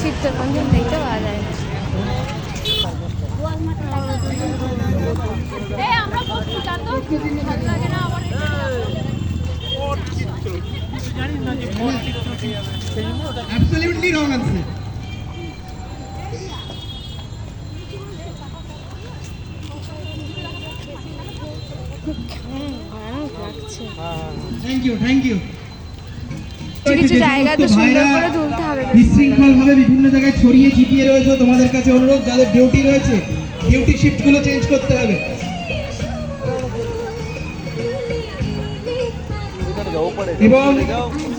চিত্তরঞ্জন দেখতে পাওয়া যায় না। Absolutely wrong answer. Thank you, thank you. কিছু জায়গা তো সুন্দর করে তুলতে হবে। বিশৃঙ্খল ভাবে বিভিন্ন জায়গায় ছড়িয়ে ছিটিয়ে রয়েছে, তোমাদের কাছে অনুরোধ, যাদের ডিউটি রয়েছে ডিউটি শিফট গুলো চেঞ্জ করতে হবে। এবং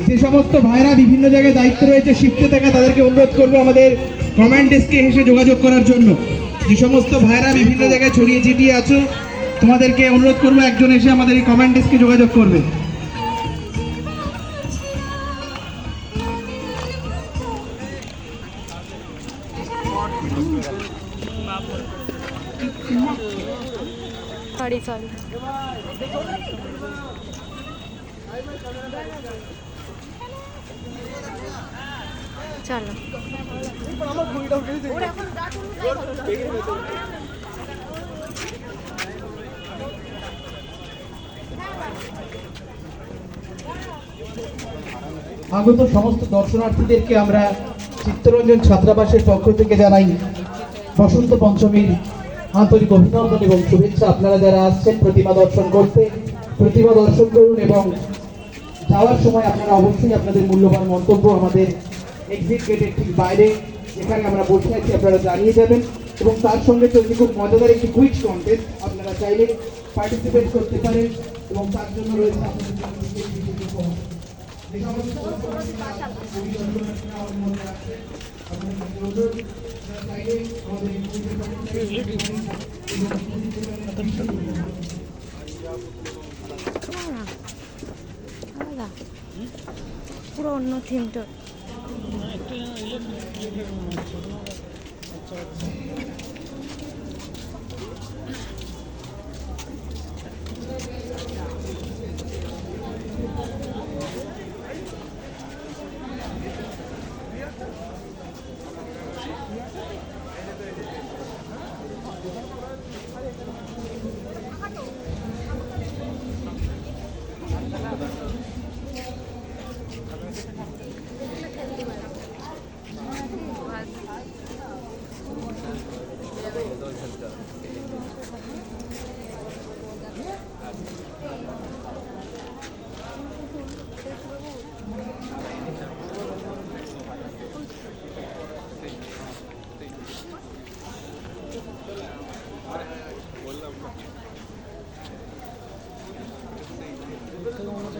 যে সমস্ত ভাইরা বিভিন্ন জায়গায় দায়িত্ব রয়েছে শিফটে থাকা, তাদেরকে অনুরোধ করবো আমাদের কমান্ড ডেস্কে এসে যোগাযোগ করার জন্য। যে সমস্ত ভাইরা বিভিন্ন জায়গায় ছড়িয়ে ছিটিয়ে আছো, তোমাদেরকে অনুরোধ করবো একজন এসে আমাদের এই কমান্ড ডেস্কে যোগাযোগ করবে। Sorry sorry. চলো আগত সমস্ত দর্শনার্থীদেরকে আমরা চিত্তরঞ্জন ছাত্রাবাসের পক্ষ থেকে জানাই বসন্ত পঞ্চমীর আন্তরিক অভিনন্দন এবং শুভেচ্ছা। আপনারা যারা আসছেন প্রতিমা দর্শন করতে, প্রতিমা দর্শন করুন এবং যাওয়ার সময় আপনারা অবশ্যই আপনাদের মূল্যবান মন্তব্য আমাদের এক্সিট গেটের ঠিক বাইরে যেখানে আমরা বসে আছি আপনারা জানিয়ে যাবেন। এবং তার সঙ্গে চলছে খুব মজাদার একটি কুইজ কন্টেস্ট, আপনারা চাইলে পার্টিসিপেট করতে পারেন এবং তার জন্য রয়েছে আপনাদের জন্য পুরো অন্য থিমটা।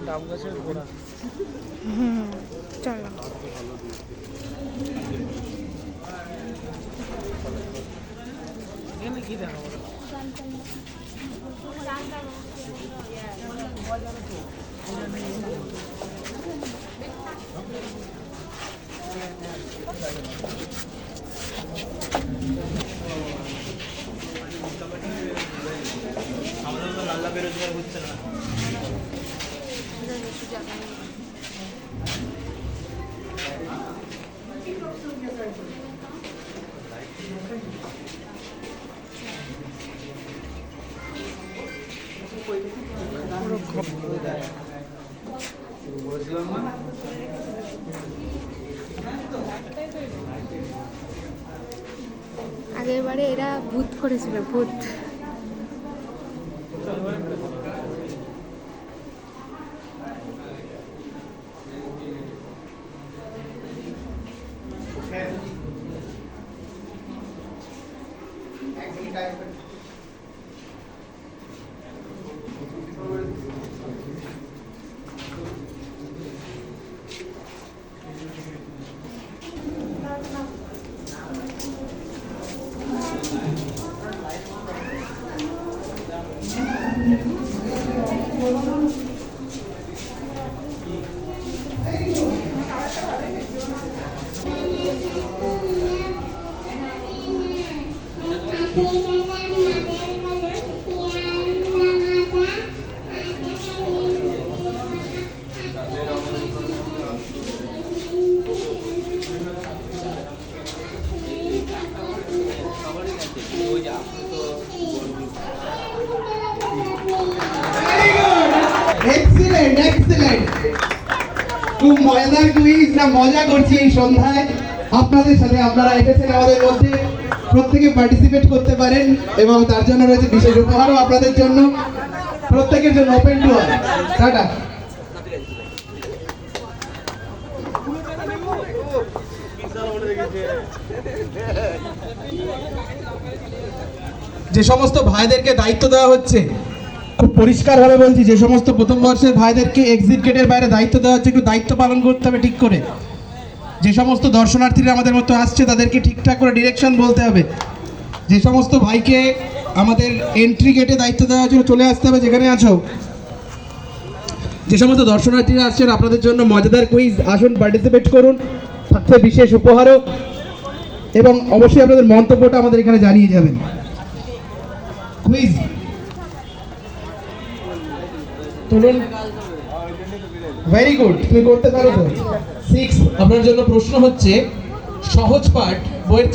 ডাব গাছের গোড়া। চলো এখানে কি দেখাবো? আমাদের তো লাল্লা বেরোজগার হচ্ছে না। আগের বারে এরা ভূত করেছিল, ভূত। খুব মজাদার কুইজ না মজা করছি এই সন্ধ্যায় আপনাদের সাথে। আপনারা এসেছেন আমাদের মধ্যে, প্রত্যেকে পার্টিসিপেট করতে পারেন এবং তার জন্য রয়েছে বিশেষ উপহারও আপনাদের জন্য, প্রত্যেকের জন্য ওপেন টু অল। টাটা। যে সমস্ত ভাইদেরকে দায়িত্ব দেওয়া হচ্ছে, খুব পরিষ্কারভাবে বলছি, যে সমস্ত প্রথম বর্ষের ভাইদেরকে এক্সিট গেটের বাইরে দায়িত্ব দেওয়া হচ্ছে, একটু দায়িত্ব পালন করতে হবে ঠিক করে। যে সমস্ত দর্শনার্থীরা আমাদের মতো আসছে তাদেরকে ঠিকঠাক করে ডিরেকশন বলতে হবে। যে সমস্ত ভাইকে আমাদের এন্ট্রি গেটে দায়িত্ব দেওয়া হয়েছিল চলে আসতে হবে যেখানে আছো। যে সমস্ত দর্শনার্থীরা আসছেন আপনাদের জন্য মজাদার কুইজ, আসুন পার্টিসিপেট করুন, থাকছে বিশেষ উপহারও এবং অবশ্যই আপনাদের মন্তব্যটা আমাদের এখানে জানিয়ে যাবেন। কুইজ চলুন, ভেরি গুড, তুমি করতে পারো তো। 6 আপনার জন্য প্রশ্ন হচ্ছে সহজ পাঠ বইয়ের